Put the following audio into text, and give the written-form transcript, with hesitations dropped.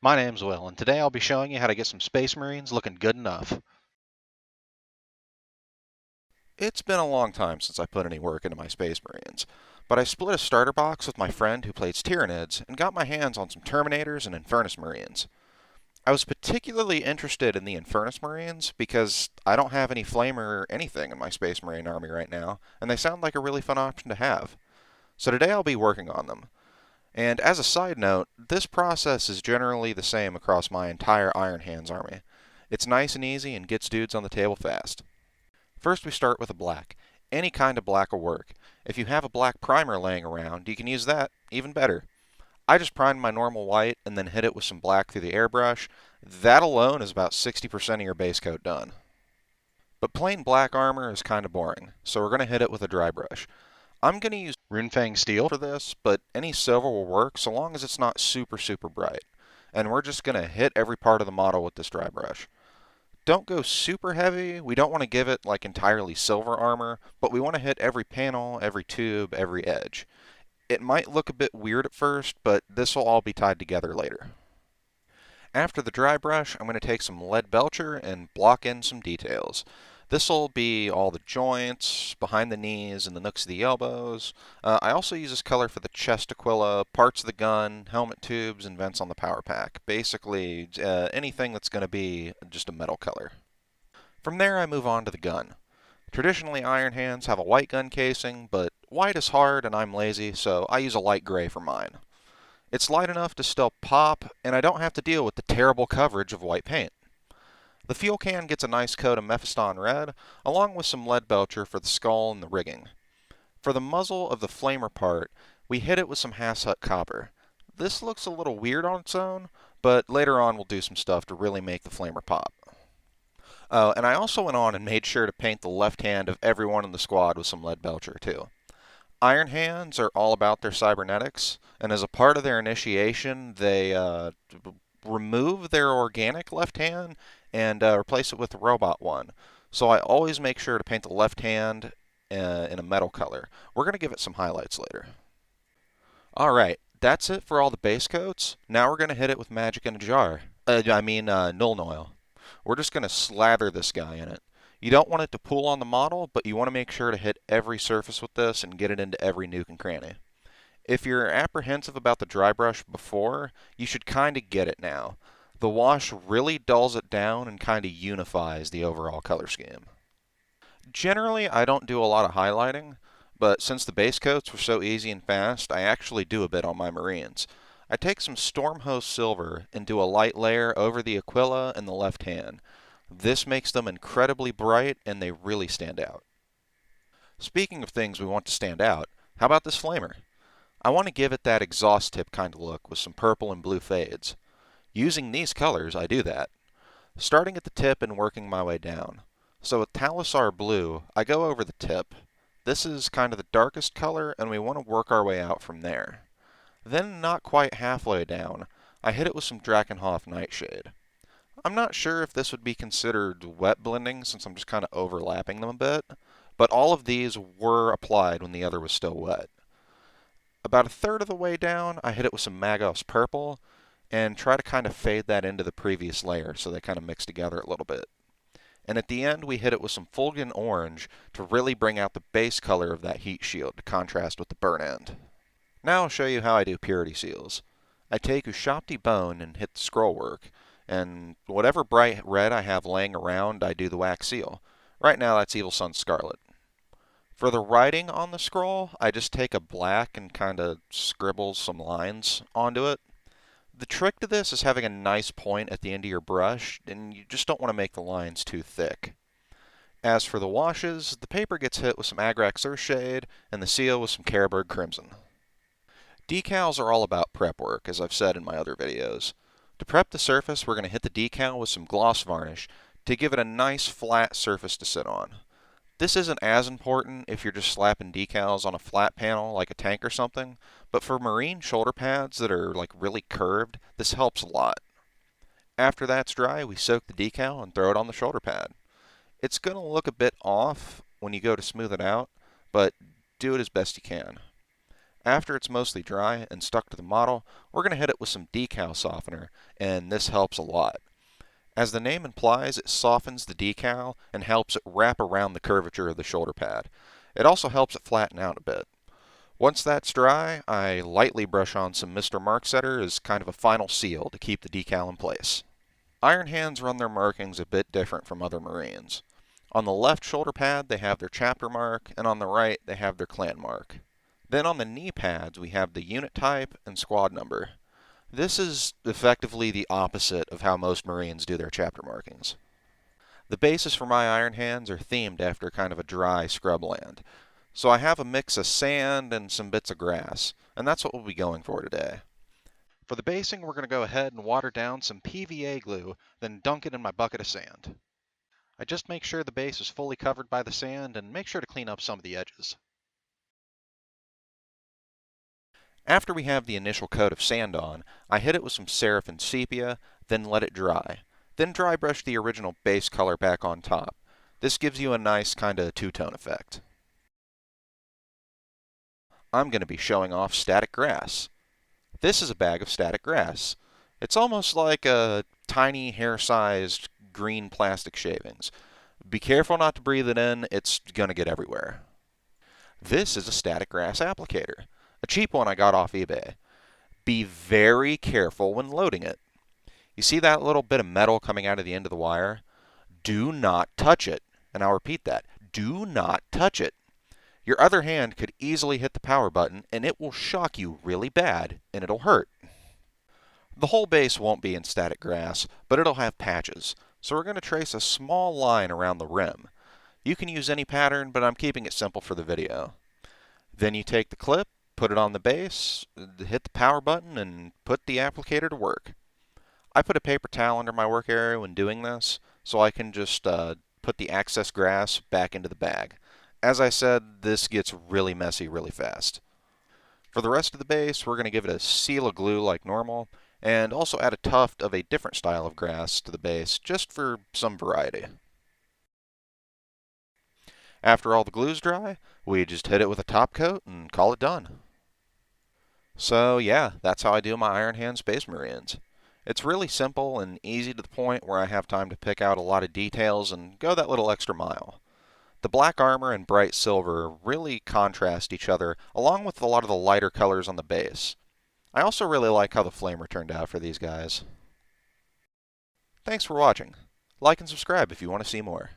My name's Will, and today I'll be showing you how to get some Space Marines looking good enough. It's been a long time since I put any work into my Space Marines, but I split a starter box with my friend who plays Tyranids and got my hands on some Terminators and Infernus Marines. I was particularly interested in the Infernus Marines because I don't have any Flamer or anything in my Space Marine army right now, and they sound like a really fun option to have. So today I'll be working on them. And as a side note, this process is generally the same across my entire Iron Hands army. It's nice and easy and gets dudes on the table fast. First, we start with a black. Any kind of black will work. If you have a black primer laying around, you can use that, even better. I just primed my normal white and then hit it with some black through the airbrush. That alone is about 60% of your base coat done. But plain black armor is kind of boring, so we're going to hit it with a dry brush. I'm going to use Runefang Steel. for this, but any silver will work so long as it's not super bright. And we're just going to hit every part of the model with this dry brush. Don't go super heavy. We don't want to give it like entirely silver armor, but we want to hit every panel, every tube, every edge. It might look a bit weird at first, but this will all be tied together later. After the dry brush, I'm going to take some lead belcher and block in some details. This will be all the joints, behind the knees, and the nooks of the elbows. I also use this color for the chest aquila, parts of the gun, helmet tubes, and vents on the power pack. Basically, anything that's going to be just a metal color. From there, I move on to the gun. Traditionally, Iron Hands have a white gun casing, but white is hard and I'm lazy, so I use a light gray for mine. It's light enough to still pop, and I don't have to deal with the terrible coverage of white paint. The fuel can gets a nice coat of Mephiston red, along with some lead belcher for the skull and the rigging. For the muzzle of the flamer part, we hit it with some Hasshut copper. This looks a little weird on its own, but later on we'll do some stuff to really make the flamer pop. Oh, and I also went on and made sure to paint the left hand of everyone in the squad with some lead belcher too. Iron Hands are all about their cybernetics, and as a part of their initiation, they remove their organic left hand and replace it with a robot one. So I always make sure to paint the left hand in a metal color. We're going to give it some highlights later. Alright, that's it for all the base coats. Now we're going to hit it with magic in a jar. Nuln oil. We're just going to slather this guy in it. You don't want it to pool on the model, but you want to make sure to hit every surface with this and get it into every nook and cranny. If you're apprehensive about the dry brush before, you should kind of get it now. The wash really dulls it down and kind of unifies the overall color scheme. Generally, I don't do a lot of highlighting, but since the base coats were so easy and fast, I actually do a bit on my Marines. I take some Stormhost Silver and do a light layer over the Aquila and the left hand. This makes them incredibly bright and they really stand out. Speaking of things we want to stand out, how about this flamer? I want to give it that exhaust tip kind of look with some purple and blue fades. Using these colors, I do that. Starting at the tip and working my way down. So with Talisar Blue, I go over the tip. This is kind of the darkest color, and we want to work our way out from there. Then, not quite halfway down, I hit it with some Drakenhof Nightshade. I'm not sure if this would be considered wet blending since I'm just kind of overlapping them a bit, but all of these were applied when the other was still wet. About a third of the way down, I hit it with some Magos Purple and try to kind of fade that into the previous layer so they kind of mix together a little bit. And at the end, we hit it with some Fulgen Orange to really bring out the base color of that heat shield to contrast with the burnt end. Now I'll show you how I do purity seals. I take Ushabti Bone and hit the scroll work, and whatever bright red I have laying around, I do the wax seal. Right now that's Evil Sun Scarlet. For the writing on the scroll, I just take a black and kind of scribble some lines onto it. The trick to this is having a nice point at the end of your brush, and you just don't want to make the lines too thick. As for the washes, the paper gets hit with some Agrax Earthshade, and the seal with some Carroburg Crimson. Decals are all about prep work, as I've said in my other videos. To prep the surface, we're going to hit the decal with some gloss varnish to give it a nice flat surface to sit on. This isn't as important if you're just slapping decals on a flat panel like a tank or something, but for marine shoulder pads that are like really curved, this helps a lot. After that's dry, we soak the decal and throw it on the shoulder pad. It's going to look a bit off when you go to smooth it out, but do it as best you can. After it's mostly dry and stuck to the model, we're going to hit it with some decal softener, and this helps a lot. As the name implies, it softens the decal and helps it wrap around the curvature of the shoulder pad. It also helps it flatten out a bit. Once that's dry, I lightly brush on some Mr. Mark Setter as kind of a final seal to keep the decal in place. Iron Hands run their markings a bit different from other Marines. On the left shoulder pad, they have their chapter mark, and on the right, they have their clan mark. Then on the knee pads, we have the unit type and squad number. This is effectively the opposite of how most Marines do their chapter markings. The bases for my Iron Hands are themed after kind of a dry scrubland. So I have a mix of sand and some bits of grass, and that's what we'll be going for today. For the basing, we're going to go ahead and water down some PVA glue, then dunk it in my bucket of sand. I just make sure the base is fully covered by the sand and make sure to clean up some of the edges. After we have the initial coat of sand on, I hit it with some Seraphim Sepia, then let it dry. Then dry brush the original base color back on top. This gives you a nice kind of two-tone effect. I'm going to be showing off static grass. This is a bag of static grass. It's almost like a tiny hair-sized green plastic shavings. Be careful not to breathe it in, it's going to get everywhere. This is a static grass applicator, a cheap one I got off eBay. Be very careful when loading it. You see that little bit of metal coming out of the end of the wire? Do not touch it. And I'll repeat that. Do not touch it. Your other hand could easily hit the power button and it will shock you really bad and it'll hurt. The whole base won't be in static grass, but it'll have patches. So we're going to trace a small line around the rim. You can use any pattern, but I'm keeping it simple for the video. Then you take the clip, put it on the base, hit the power button, and put the applicator to work. I put a paper towel under my work area when doing this, so I can just put the excess grass back into the bag. As I said, this gets really messy really fast. For the rest of the base, we're going to give it a seal of glue like normal, and also add a tuft of a different style of grass to the base, just for some variety. After all the glue's dry, we just hit it with a top coat and call it done. So yeah, that's how I do my Iron Hand Space Marines. It's really simple and easy to the point where I have time to pick out a lot of details and go that little extra mile. The black armor and bright silver really contrast each other, along with a lot of the lighter colors on the base. I also really like how the flamer turned out for these guys. Thanks for watching. Like and subscribe if you want to see more.